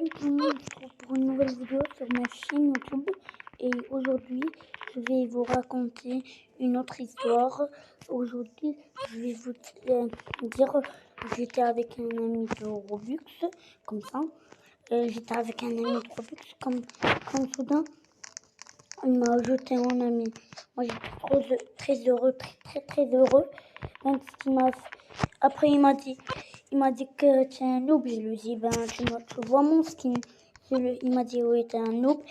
Salut tout le monde, on se retrouve pour une nouvelle vidéo sur ma chaîne YouTube. Et aujourd'hui, je vais vous raconter une autre histoire. Aujourd'hui, je vais vous dire, j'étais avec un ami de Robux, comme ça. J'étais avec un ami de Robux, comme soudain, il m'a ajouté en ami. Moi, j'étais très heureux, très heureux. Même ce qu'il m'a fait. Après, il m'a dit que tu es un noob. Je lui ai dit, ben, tu vois mon skin. Il m'a dit, oui, tu es un noob.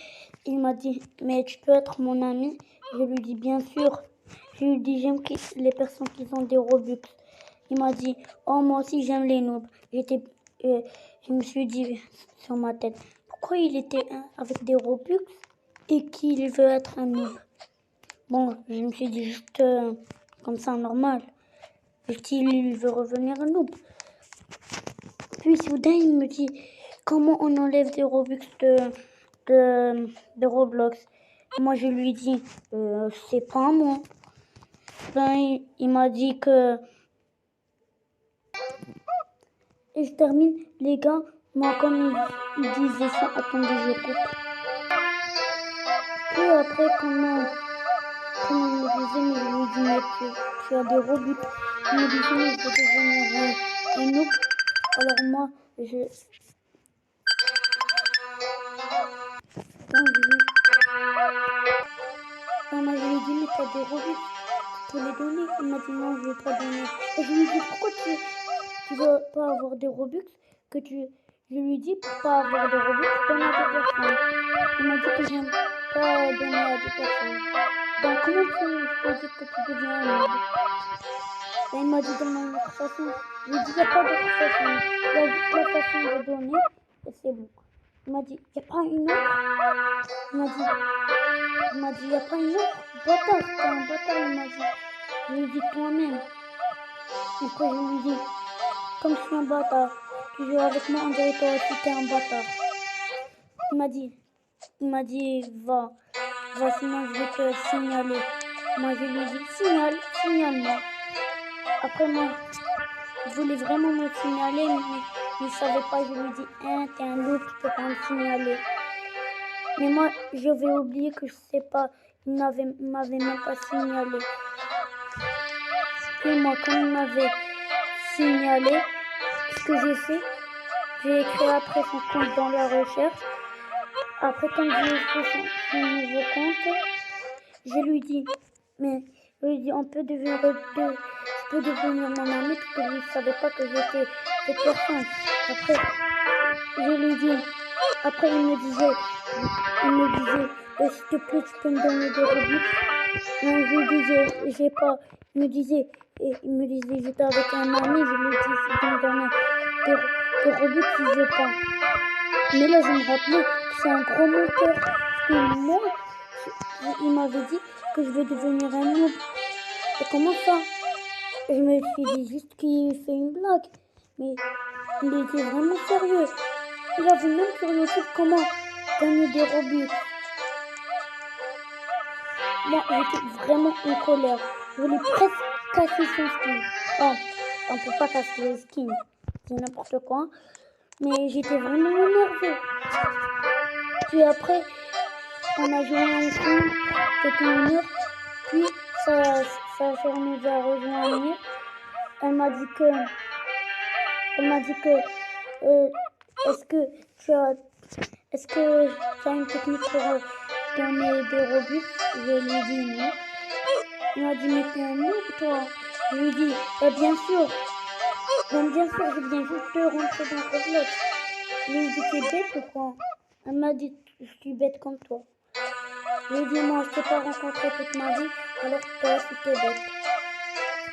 Il m'a dit, mais tu peux être mon ami. Je lui ai dit, bien sûr. Je lui ai dit, j'aime les personnes qui ont des Robux. Il m'a dit, oh, moi aussi, j'aime les noobs. Je me suis dit sur ma tête, pourquoi il était avec des Robux et qu'il veut être un noob? Bon, je me suis dit juste comme ça, normal. Il veut revenir un noob. Puis soudain, il me dit comment on enlève des Robux de Roblox. Moi, je lui dis, c'est pas moi. Ben, il m'a dit que... Et je termine, les gars, moi, comme il disait ça, attendez, je coupe. Puis après, comment il me disait, mais je lui dis, mais tu as des Robux. Il me disait, mais je veux devenir un noob. Alors moi, moi, je lui ai dit, mais t'as des Robux, tu peux les donner. Il m'a dit, non, je ne veux pas donner. Et je lui ai dit, pourquoi tu veux pas avoir des Robux Je lui ai dit, pour pas avoir des Robux, donne à des personnes. Il m'a dit que j'aime pas donner à des personnes. Donc, comment je peux dire que tu deviens un noob? Et il m'a dit, donne une autre façon. Je lui ai dit, il n'y a pas d'autre façon. Il y a juste la façon de donner, et c'est bon. Il m'a dit, il n'y a pas une autre? Il m'a dit, il n'y a pas une autre? Bâtard, t'es un bâtard, il m'a dit. Je lui ai dit toi-même. Après, je lui ai dit, comme je suis un bâtard, tu joues avec moi, on dirait toi aussi, t'es un bâtard. Il m'a dit, va, sinon je vais te signaler. Moi, je lui ai dit, signale-moi. Après, moi, je voulais vraiment me signaler, mais il ne savait pas. Je lui ai dit, t'es un loup, tu peux pas me signaler. Mais moi, je vais oublier que je sais pas, il m'avait même pas signalé. Puis moi, quand il m'avait signalé, ce que j'ai fait, j'ai écrit après son compte dans la recherche. Après, quand j'ai fait son nouveau compte, je lui dis, on peut devenir, je peux devenir mon ami, parce que lui ne savait pas que j'étais cette personne. Après, je lui dis, après il me disait, s'il te plaît, tu peux me donner des Robux? Non, je lui disais, j'ai pas. Il me disait, j'étais avec un ami, je lui dis, si tu me donnes des Robux, il veut pas. Mais là, je me rappelais que c'est un gros menteur. Parce que moi, il m'avait dit que je vais devenir un noob. Et comment ça? Je me suis dit juste qu'il fait une blague. Mais il était vraiment sérieux. Il avait même sur YouTube comment gagner des Robux. Moi, j'étais vraiment en colère. Je voulais presque casser son skin. Oh, on peut pas casser les skins. C'est n'importe quoi. Mais j'étais vraiment énervée. Puis après, on a joué ensemble quelques minutes. Puis sa soeur nous a rejoint. Elle m'a dit que est-ce que tu as une technique pour donner des Robux? Je lui ai dit non. Il m'a dit, mais t'es un noob, toi? Je lui ai dit, bien sûr. Bien sûr, je viens juste de rentrer dans Roblox. Je lui ai dit, t'es bête ou quoi? Elle m'a dit, je suis bête comme toi. Je lui ai dit, moi, je t'ai pas rencontré toute ma vie, alors toi aussi t'es bête.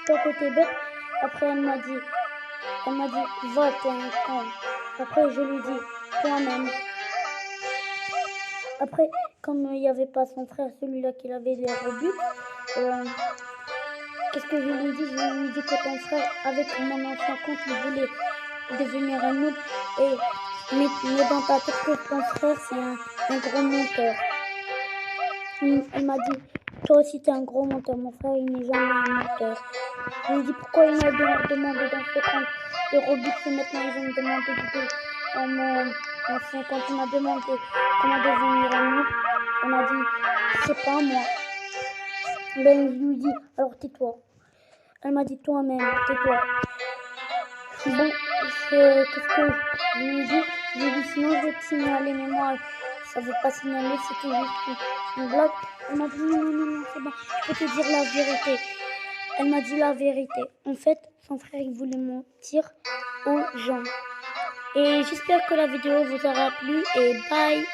Toi que t'es bête. Après, elle m'a dit, va, t'es un con. Après, je lui ai dit, toi-même. Après, comme il n'y avait pas son frère, celui-là qui avait les Robux, qu'est-ce que je lui ai dit? Je lui ai dit que ton frère, avec mon ancien compte, il voulait devenir un noob. Mais dans ta tête que ton frère, c'est un gros menteur. Elle m'a dit, toi aussi, t'es un gros menteur. Mon frère, il n'est jamais un menteur. Je lui ai dit, pourquoi il m'a demandé dans ce compte des Robux et maintenant ils vont me demander Enfin, quand on m'a demandé comment devenir un noob, elle m'a dit, c'est pas moi. Ben, je lui dis, alors tais-toi. Elle m'a dit, toi-même, tais-toi. Bon, qu'est-ce que je lui ai dit? Je lui ai dit, sinon je vais te signaler, mais moi, ça veut pas signaler, c'était juste une blague. Elle m'a dit, non, c'est bon, je peux te dire la vérité. Elle m'a dit la vérité. En fait, son frère, il voulait mentir aux gens. Et j'espère que la vidéo vous aura plu et bye!